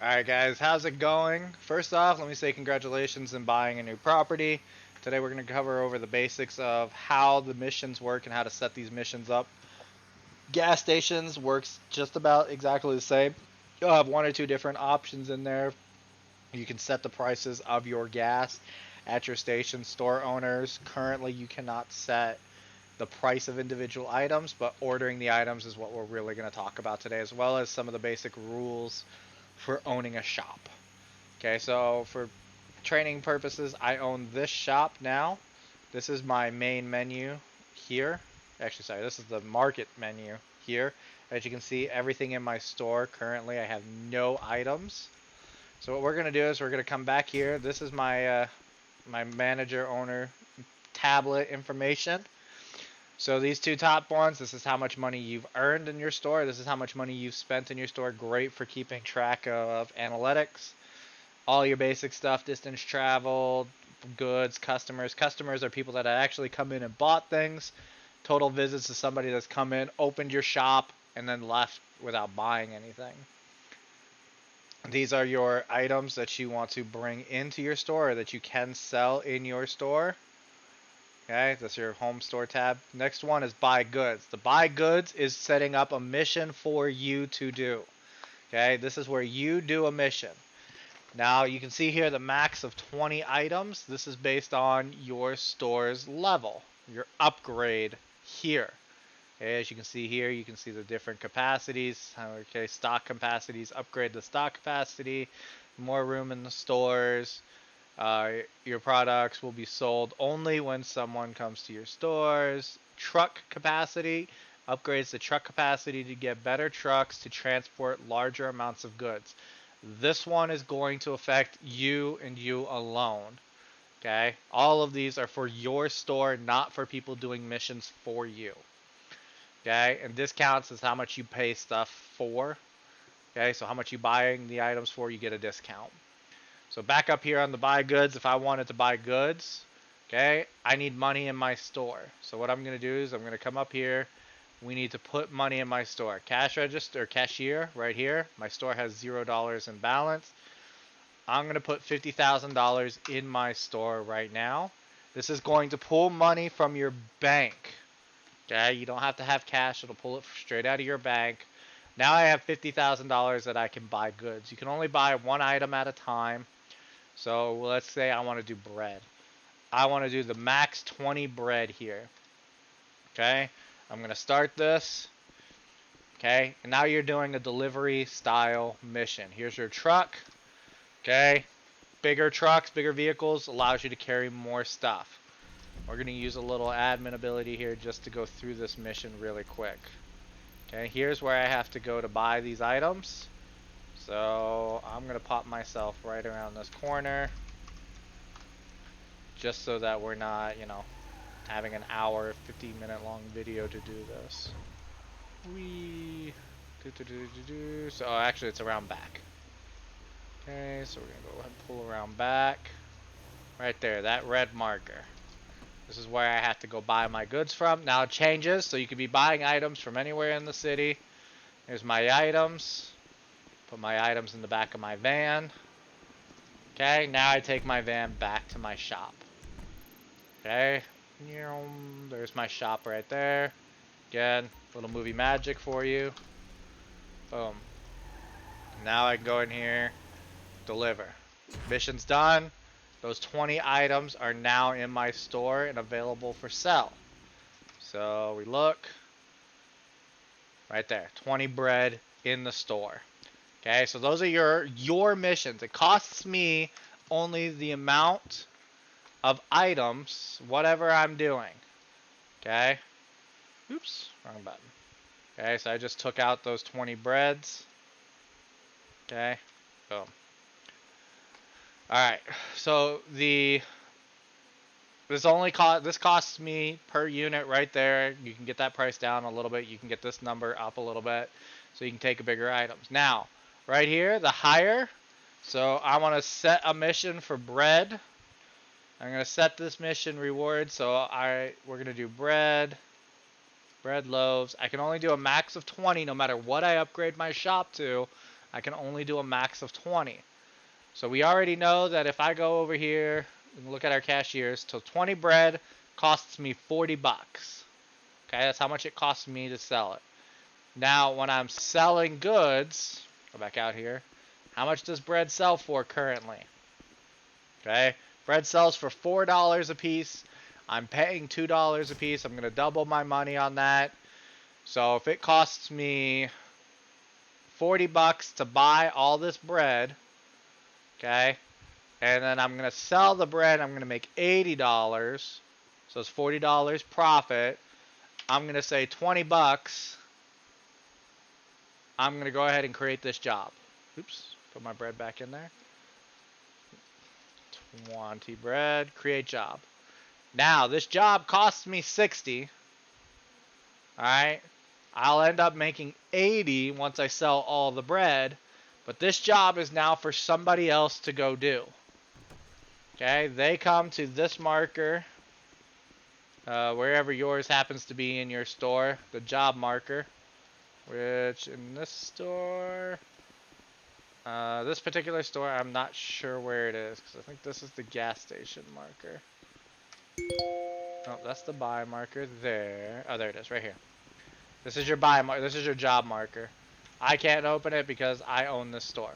Alright guys, how's it going? First off, let me say congratulations on buying a new property. Today we're going to cover over the basics of how the missions work and how to set these missions up. Gas stations works just about exactly the same. You'll have one or two different options in there. You can set the prices of your gas at your station. Store owners, currently you cannot set the price of individual items, but ordering the items is what we're really going to talk about today, as well as some of the basic rules for owning a shop. Okay, so for training purposes, I own this shop now. This is my main menu here. Actually, sorry, this is the market menu here. As you can see, everything in my store currently, I have no items. So what we're gonna do is we're gonna come back here. This is my manager owner tablet information. So these two top ones, this is how much money you've earned in your store. This is how much money you've spent in your store. Great for keeping track of analytics. All your basic stuff, distance traveled, goods, customers. Customers are people that actually come in and bought things. Total visits is somebody that's come in, opened your shop, and then left without buying anything. These are your items that you want to bring into your store or that you can sell in your store. Okay, that's your home store tab. Next one is buy goods. The buy goods is setting up a mission for you to do. Okay, this is where you do a mission. Now you can see here the max of 20 items. This is based on your store's level, your upgrade here. Okay, as you can see here, you can see the different capacities. Okay, stock capacities, upgrade the stock capacity, more room in the stores. Your products will be sold only when someone comes to your stores. Truck capacity upgrades the truck capacity to get better trucks to transport larger amounts of goods. This one is going to affect you and you alone. Okay? All of these are for your store, not for people doing missions for you. Okay? And discounts is how much you pay stuff for. Okay? So how much you buying the items for, you get a discount. So back up here on the buy goods, if I wanted to buy goods, okay, I need money in my store. So what I'm going to do is I'm going to come up here. We need to put money in my store. Cash register, cashier, right here. My store has $0 in balance. I'm going to put $50,000 in my store right now. This is going to pull money from your bank. Okay, you don't have to have cash. It'll pull it straight out of your bank. Now I have $50,000 that I can buy goods. You can only buy one item at a time. So let's say I want to do bread. I want to do the max 20 bread here. Okay, I'm going to start this. Okay, and now you're doing a delivery style mission. Here's your truck. Okay, bigger trucks, bigger vehicles allows you to carry more stuff. We're going to use a little admin ability here just to go through this mission really quick. Okay, here's where I have to go to buy these items. So I'm going to pop myself right around this corner just so that we're not, having an hour, 50-minute long video to do this. So actually it's around back. Okay, so we're going to go ahead and pull around back. Right there, that red marker. This is where I have to go buy my goods from. Now it changes, so you could be buying items from anywhere in the city. Here's my items. Put my items in the back of my van. Okay, now I take my van back to my shop. Okay, there's my shop right there. Again, little movie magic for you. Boom. Now I can go in here, deliver. Mission's done. Those 20 items are now in my store and available for sale. So we look. Right there, 20 bread in the store. Okay, so those are your missions. It costs me only the amount of items, whatever I'm doing. Okay. Oops, wrong button. Okay, so I just took out those 20 breads. Okay, boom. Alright, so this costs me per unit right there. You can get that price down a little bit. You can get this number up a little bit so you can take bigger items. Now, right here, the higher. So I want to set a mission for bread. I'm going to set this mission reward. So we're going to do bread loaves. I can only do a max of 20 no matter what I upgrade my shop to. I can only do a max of 20. So we already know that if I go over here and look at our cashiers, so 20 bread costs me 40 bucks. Okay, that's how much it costs me to sell it. Now, when I'm selling goods, go back out here, how much does bread sell for currently? Okay, bread sells for $4 a piece. I'm paying $2 a piece. I'm going to double my money on that. So if it costs me 40 bucks to buy all this bread, okay, and then I'm going to sell the bread, I'm going to make $80. So it's $40 profit. I'm going to say 20 bucks. I'm going to go ahead and create this job. Oops, put my bread back in there. 20 bread, create job. Now, this job costs me 60. Alright? I'll end up making 80 once I sell all the bread. But this job is now for somebody else to go do. Okay? They come to this marker, wherever yours happens to be in your store, the job marker. Which, in this store, this particular store, I'm not sure where it is, because I think this is the gas station marker. Oh, that's the buy marker there. Oh, there it is, right here. This is your buy marker. This is your job marker. I can't open it because I own this store.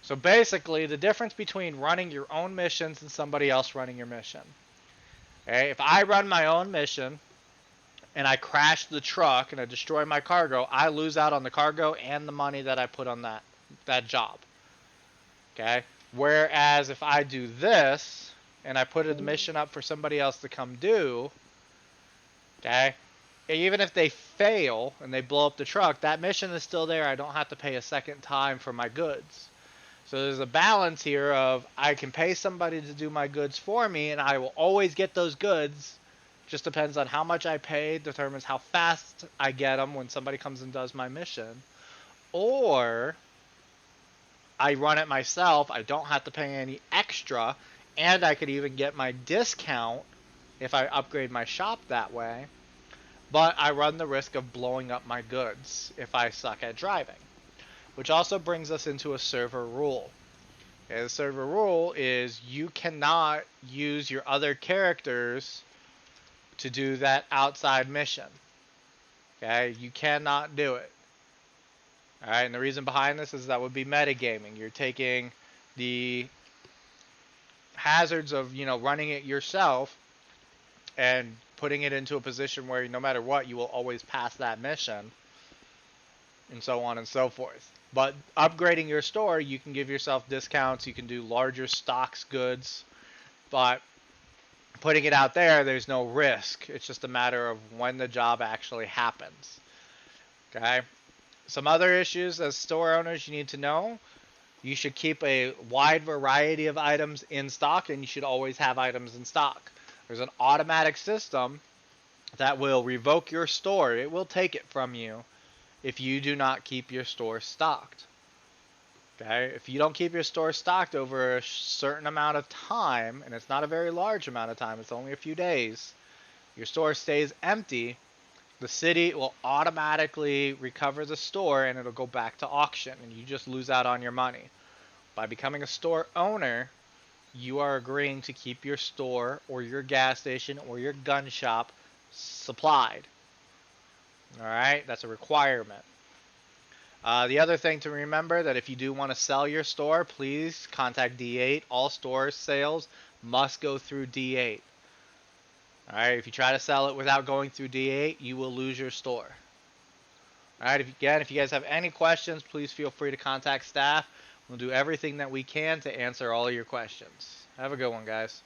So basically, the difference between running your own missions and somebody else running your mission. Okay, if I run my own mission and I crash the truck and I destroy my cargo, I lose out on the cargo and the money that I put on that job. Okay? Whereas if I do this and I put a mission up for somebody else to come do, okay, even if they fail and they blow up the truck, that mission is still there. I don't have to pay a second time for my goods. So there's a balance here of I can pay somebody to do my goods for me and I will always get those goods. Just depends on how much I pay, determines how fast I get them when somebody comes and does my mission. Or I run it myself, I don't have to pay any extra, and I could even get my discount if I upgrade my shop that way. But I run the risk of blowing up my goods if I suck at driving. Which also brings us into a server rule. Okay, the server rule is you cannot use your other characters to do that outside mission. Okay, you cannot do it. Alright, and the reason behind this is that would be metagaming. You're taking the hazards of, running it yourself and putting it into a position where no matter what, you will always pass that mission, and so on and so forth. But upgrading your store, you can give yourself discounts, you can do larger stocks goods, but putting it out there, there's no risk. It's just a matter of when the job actually happens. Okay? Some other issues as store owners you need to know. You should keep a wide variety of items in stock, and you should always have items in stock. There's an automatic system that will revoke your store. It will take it from you if you do not keep your store stocked. Okay? If you don't keep your store stocked over a certain amount of time, and it's not a very large amount of time, it's only a few days, your store stays empty, the city will automatically recover the store and it'll go back to auction, and you just lose out on your money. By becoming a store owner, you are agreeing to keep your store or your gas station or your gun shop supplied. Alright, that's a requirement. The other thing to remember, that if you do want to sell your store, please contact D8. All store sales must go through D8. Alright, if you try to sell it without going through D8, you will lose your store. Alright, if you guys have any questions, please feel free to contact staff. We'll do everything that we can to answer all of your questions. Have a good one, guys.